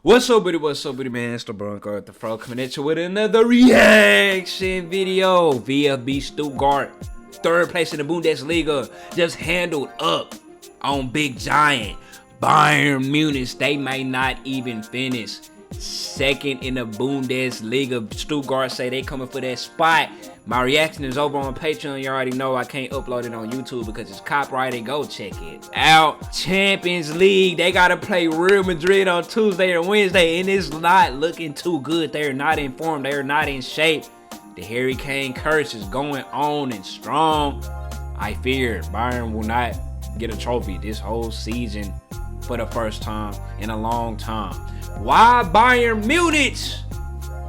What's up, buddy, man? It's the Bronco at the Fro coming at you with another reaction video. VfB Stuttgart, third place in the Bundesliga, just handled up on Big Giant Bayern Munich. They may not even finish second in the Bundesliga. Stuttgart say they coming for that spot. My reaction is over on Patreon. You already know I can't upload it on YouTube because it's copyrighted. Go check it out. Champions League, they gotta play Real Madrid on Tuesday or Wednesday, and it's not looking too good. They're not in form. They're not in shape. The Harry Kane curse is going on and strong. I fear Bayern will not get a trophy this whole season for the first time in a long time. Why Bayern Munich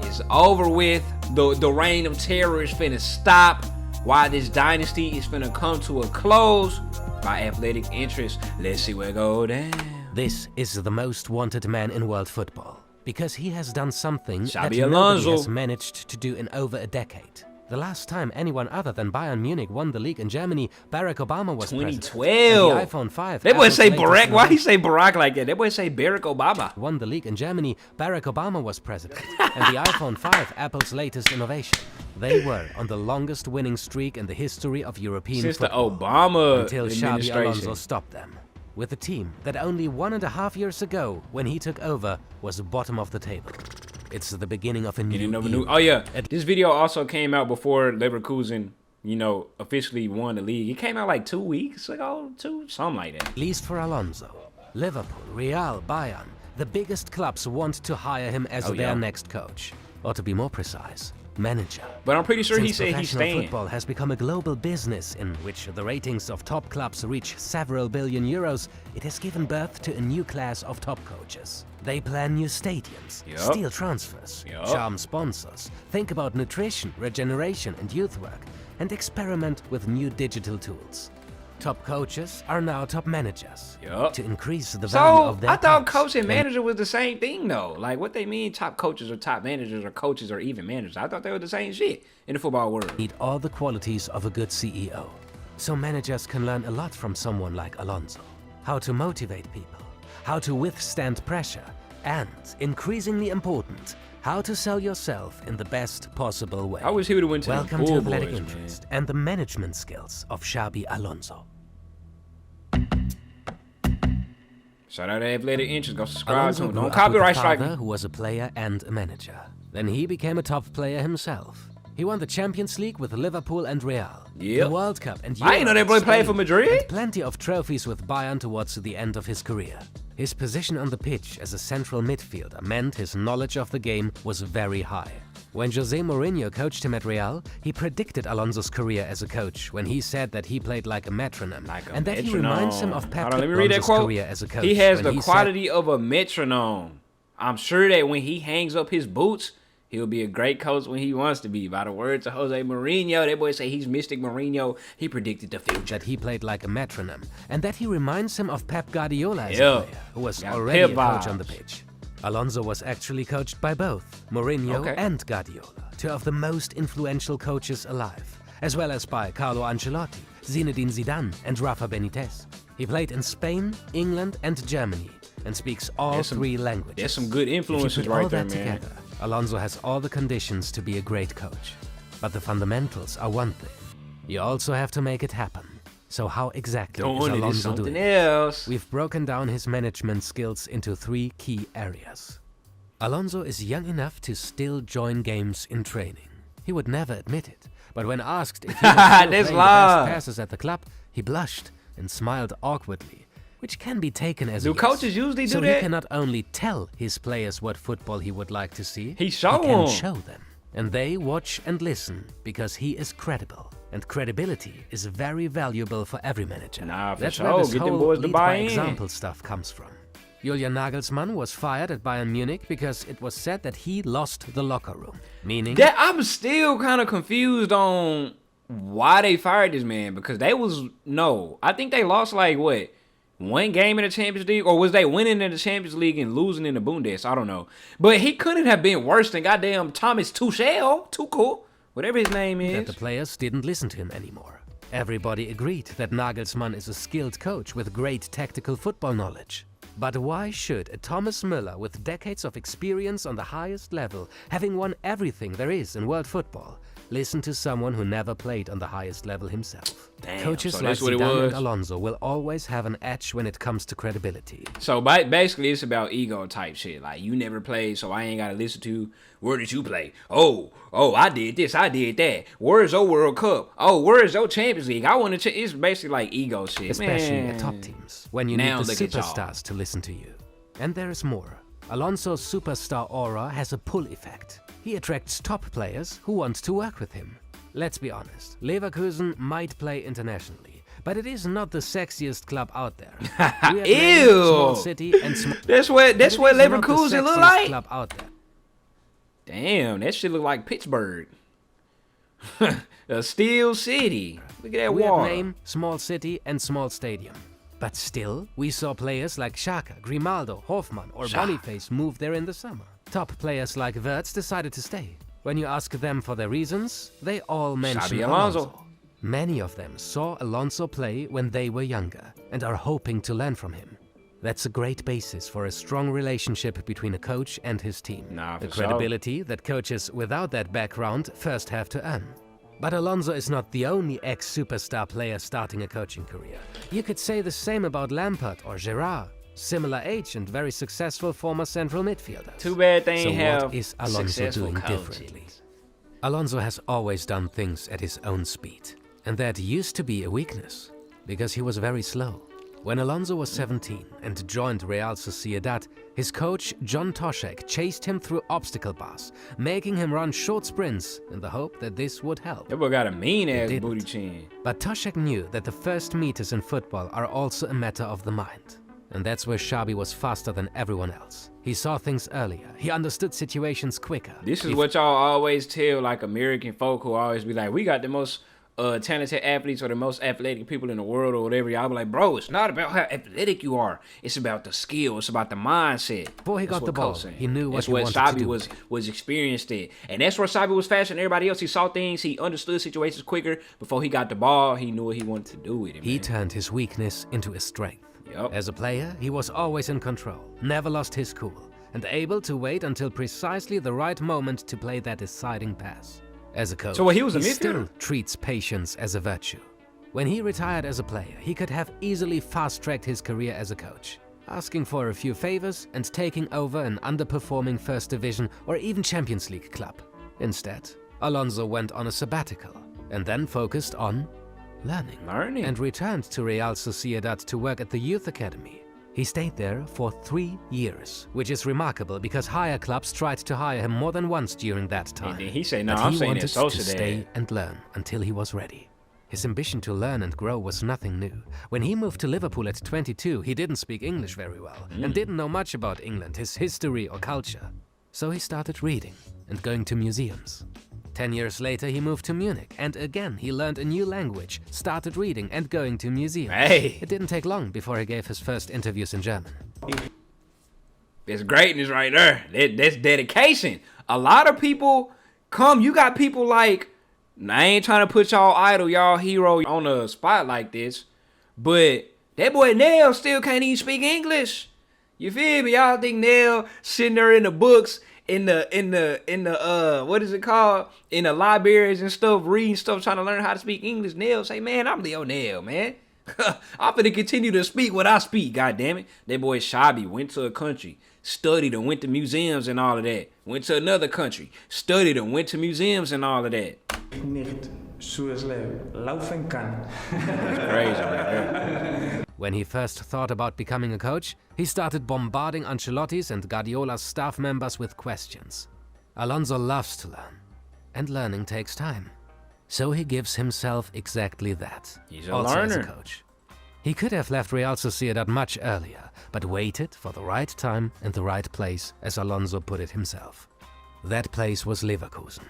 is over with. The reign of terror is finna stop. Why this dynasty is finna come to a close. My athletic interest. Let's see where it go down. This is the most wanted man in world football because he has done something that Alonso nobody has managed to do in over a decade. The last time anyone other than Bayern Munich won the league in Germany, Barack Obama was 2012. president. The iPhone 5. They boy say Barack. Why he say Barack like that? They boy say Barack Obama. Won the league in Germany, Barack Obama was president. And the iPhone 5, Apple's latest innovation. They were on the longest winning streak in the history of European Since football. the Obama until Xabi administration. Alonso stopped them. With a team that only 1.5 years ago, when he took over, was bottom of the table. It's the beginning of a new era. Oh yeah, this video also came out before Leverkusen, officially won the league. It came out like 2 weeks ago, something like that. At least for Alonso. Liverpool, Real, Bayern, the biggest clubs want to hire him as their next coach. Or to be more precise, manager. But I'm pretty sure he Since said he's staying. Football has become a global business in which the ratings of top clubs reach several billion euros. It has given birth to a new class of top coaches. They plan new stadiums, steal transfers, charm sponsors, think about nutrition, regeneration and youth work, and experiment with new digital tools. Top coaches are now top managers to increase the value of their I thought clubs. coach and manager was the same thing though. Like what they mean top coaches or top managers or coaches or even managers. I thought they were the same shit in the football world. Need all the qualities of a good CEO. So managers can learn a lot from someone like Alonso. How to motivate people, how to withstand pressure, and, increasingly important, how to sell yourself in the best possible way. I wish he would have went to Welcome the to Bull athletic Boys, interest and the management skills of Xabi Alonso. Shout out to athletic interest. Go subscribe to him. Grew Don't up copyright with a strike father me. who was a player and a manager. Then he became a top player himself. He won the Champions League with Liverpool and Real, the World Cup and I didn't know that boy played for Madrid. and plenty of trophies with Bayern towards the end of his career. His position on the pitch as a central midfielder meant his knowledge of the game was very high. When Jose Mourinho coached him at Real, he predicted Alonso's career as a coach when he said that he played like a metronome, and that he reminds him of Pep Guardiola's career as a coach. He has when the quality of a metronome. I'm sure that when he hangs up his boots, he'll be a great coach when he wants to be. By the words of Jose Mourinho, that boy say he's Mystic Mourinho. He predicted the future. That he played like a metronome, and that he reminds him of Pep Guardiola as a player, who was already a coach on the pitch. Alonso was actually coached by both Mourinho and Guardiola, two of the most influential coaches alive, as well as by Carlo Ancelotti, Zinedine Zidane, and Rafa Benitez. He played in Spain, England, and Germany, and speaks all three languages. There's some good influences If you put right all there, that man. together, Alonso has all the conditions to be a great coach. But the fundamentals are one thing. You also have to make it happen. So how exactly is Alonso doing it? We've broken down his management skills into 3 key areas. Alonso is young enough to still join games in training. He would never admit it, but when asked if he was still playing the best passes at the club, he blushed and smiled awkwardly, which can be taken as a yes. Coaches usually do so that? He cannot only tell his players what football he would like to see, he can show them. And they watch and listen because he is credible. And credibility is very valuable for every manager. That's where this whole lead by example stuff comes from. Julian Nagelsmann was fired at Bayern Munich because it was said that he lost the locker room. Meaning that I'm still kind of confused on why they fired this man, because I think they lost like what? 1 game in the Champions League, or was they winning in the Champions League and losing in the Bundes? I don't know. But he couldn't have been worse than goddamn Thomas Tuchel, whatever his name is. That the players didn't listen to him anymore. Everybody agreed that Nagelsmann is a skilled coach with great tactical football knowledge. But why should a Thomas Müller with decades of experience on the highest level, having won everything there is in world football, listen to someone who never played on the highest level himself? Damn, Coaches so like that's what it Zidane and was. Alonso will always have an edge when it comes to credibility. So basically, it's about ego type shit. Like, you never played, so I ain't gotta listen to, where did you play? Oh, I did this, I did that. Where's your World Cup? Oh, where's your Champions League? I want to. It's basically like ego shit, Especially man. at top teams, when you Now need the look at y'all. superstars to listen to you. And there is more. Alonso's superstar aura has a pull effect. He attracts top players who want to work with him. Let's be honest, Leverkusen might play internationally, but it is not the sexiest club out there. We have named small city and small. That's what Leverkusen look like. Club out there. Damn, that shit look like Pittsburgh. A steel city. Look at that We wall. have name, small city, and small stadium. But still, we saw players like Xhaka, Grimaldo, Hofmann, or Boniface move there in the summer. Top players like Wirtz decided to stay. When you ask them for their reasons, they all mention Alonso. Many of them saw Alonso play when they were younger and are hoping to learn from him. That's a great basis for a strong relationship between a coach and his team. The credibility that coaches without that background first have to earn. But Alonso is not the only ex-superstar player starting a coaching career. You could say the same about Lampard or Gerrard, similar age and very successful former central midfielders. Too bad they ain't So have what is Alonso successful doing coaches. differently? Alonso has always done things at his own speed, and that used to be a weakness, because he was very slow. When Alonso was 17 and joined Real Sociedad, his coach John Toshek chased him through obstacle bars, making him run short sprints in the hope that this would help. That boy got a mean-ass It booty didn't. chin. But Toshek knew that the first meters in football are also a matter of the mind. And that's where Xabi was faster than everyone else. He saw things earlier. He understood situations quicker. This is what y'all always tell, like, American folk who always be like, we got the most talented athletes or the most athletic people in the world or whatever. Y'all be like, bro, it's not about how athletic you are. It's about the skill. It's about the mindset. Before he got the ball, he knew what that's he what wanted to Xabi do. was experienced in. And that's where Xabi was faster than everybody else. He saw things. He understood situations quicker. Before he got the ball, he knew what he wanted to do with it, He man. turned his weakness into a strength. Yep. As a player, he was always in control, never lost his cool, and able to wait until precisely the right moment to play that deciding pass. As a coach, So he was a still midfielder? treats patience as a virtue. When he retired as a player, he could have easily fast-tracked his career as a coach, asking for a few favors and taking over an underperforming First Division or even Champions League club. Instead, Alonso went on a sabbatical and then focused on learning, and returned to Real Sociedad to work at the youth academy. He stayed there for 3 years, which is remarkable because higher clubs tried to hire him more than once during that time. And then he said, no, But I'm he saying wanted that to Sociedad. stay and learn until he was ready. His ambition to learn and grow was nothing new. When he moved to Liverpool at 22, he didn't speak English very well and didn't know much about England, his history or culture. So he started reading and going to museums. 10 years later, he moved to Munich, and again he learned a new language, started reading and going to museums. Hey. It didn't take long before he gave his first interviews in German. That's greatness right there. That's dedication. A lot of people come. You got people like, I ain't trying to put y'all idol, y'all hero on a spot like this, but that boy Nell still can't even speak English. You feel me? Y'all think Nell sitting there in the books, in the what is it called? In the libraries and stuff, reading stuff, trying to learn how to speak English. Nell say, man, I'm Leo Nell, man. I'm finna continue to speak what I speak, goddammit. That boy Xabi went to a country, studied and went to museums and all of that. Went to another country, studied and went to museums and all of that. Nicht zoals laufen kann. That's crazy right there. When he first thought about becoming a coach, he started bombarding Ancelotti's and Guardiola's staff members with questions. Alonso loves to learn, and learning takes time. So he gives himself exactly that. He's a also learner. as a coach. He could have left Real Sociedad much earlier, but waited for the right time and the right place, as Alonso put it himself. That place was Leverkusen.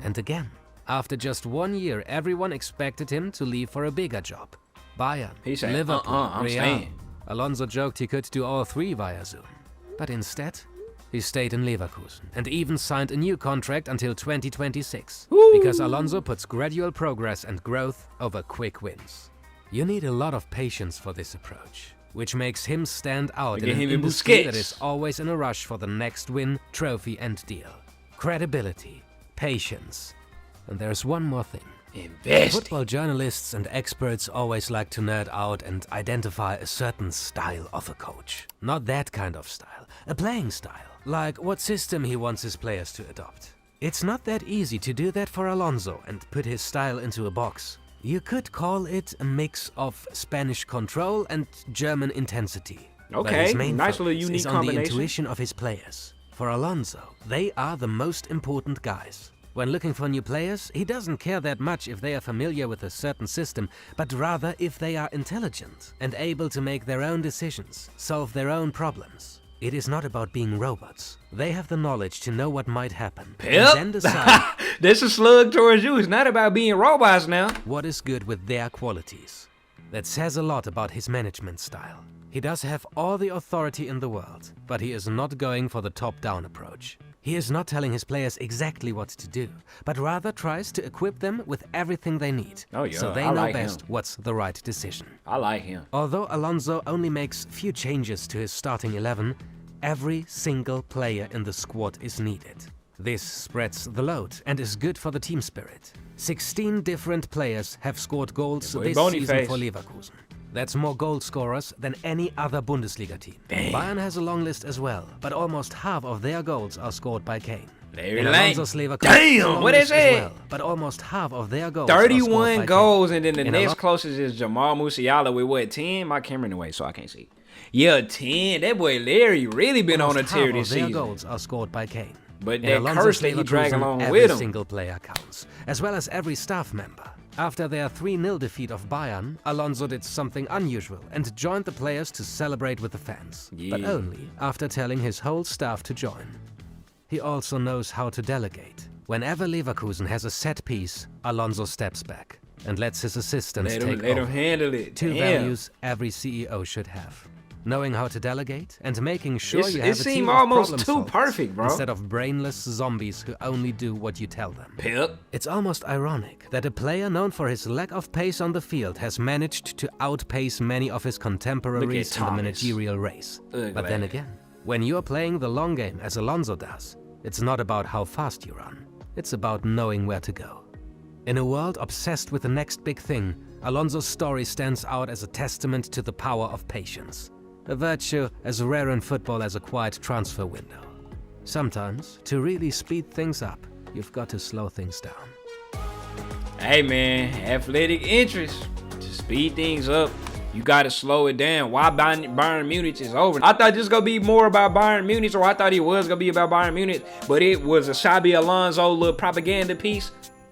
And again, after just 1 year, everyone expected him to leave for a bigger job. Bayern, He said, Liverpool, I'm Real. staying. Alonso joked he could do all three via Zoom. But instead, he stayed in Leverkusen and even signed a new contract until 2026. Because Alonso puts gradual progress and growth over quick wins. You need a lot of patience for this approach. which makes him stand out in Look at an him and industry that Busquets. is always in a rush for the next win, trophy and deal. Credibility, patience, and there's one more thing. Investing. Football journalists and experts always like to nerd out and identify a certain style of a coach. Not that kind of style, a playing style, like what system he wants his players to adopt. It's not that easy to do that for Alonso and put his style into a box. You could call it a mix of Spanish control and German intensity. But Okay, his main nice focus little unique is on the combination. intuition of his players. For Alonso, they are the most important guys. When looking for new players, he doesn't care that much if they are familiar with a certain system, but rather if they are intelligent and able to make their own decisions, solve their own problems. It is not about being robots. They have the knowledge to know what might happen, and then decide This is a slug towards you. It's not about being robots now. what is good with their qualities. That says a lot about his management style. He does have all the authority in the world, but he is not going for the top-down approach. He is not telling his players exactly what to do, but rather tries to equip them with everything they need, Oh, yeah, so they I know like best him. what's the right decision. I like him. Although Alonso only makes few changes to his starting 11, every single player in the squad is needed. This spreads the load and is good for the team spirit. 16 different players have scored goals Boy, this bony season face. for Leverkusen. That's more goal scorers than any other Bundesliga team. Damn. Bayern has a long list as well, but almost half of their goals are scored by Kane. Very In lame. Alonso's Leverkusen, Damn, has a long what is list as it? well, but almost half of their goals are scored 31 by goals, Kane. and then the In next Alonso- closest is Jamal Musiala with what, 10? My camera in the way, so I can't see. Yeah, 10. That boy Larry really been on a Almost tear half this of their season. goals are scored by Kane. But In that Alonso's curse that he drag Leverkusen, along every with him. single player counts, as well as every staff member. After their 3-0 defeat of Bayern, Alonso did something unusual and joined the players to celebrate with the fans, but Yeah. only after telling his whole staff to join. He also knows how to delegate. Whenever Leverkusen has a set piece, Alonso steps back and lets his assistants Let take him over. handle it. Two Damn. values every CEO should have. Knowing how to delegate and making sure It's- you it have a team seem of almost problem too solvers perfect, bro. instead of brainless zombies who only do what you tell them. Pip. It's almost ironic that a player known for his lack of pace on the field has managed to outpace many of his contemporaries in the Thomas. managerial race. Ugly. But then again, when you're playing the long game as Alonso does, it's not about how fast you run. It's about knowing where to go. In a world obsessed with the next big thing, Alonso's story stands out as a testament to the power of patience. A virtue as rare in football as a quiet transfer window. Sometimes, to really speed things up, you've got to slow things down. Hey man, athletic interest. To speed things up, you gotta slow it down. Why Bayern Munich is over? I thought this was gonna be more about Bayern Munich, or I thought it was gonna be about Bayern Munich, but it was a Xabi Alonso little propaganda piece.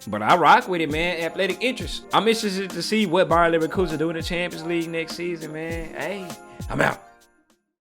But I rock with it, man. Athletic interest. I'm interested to see what Bayern Leverkusen do in the Champions League next season, man. Hey, I'm out.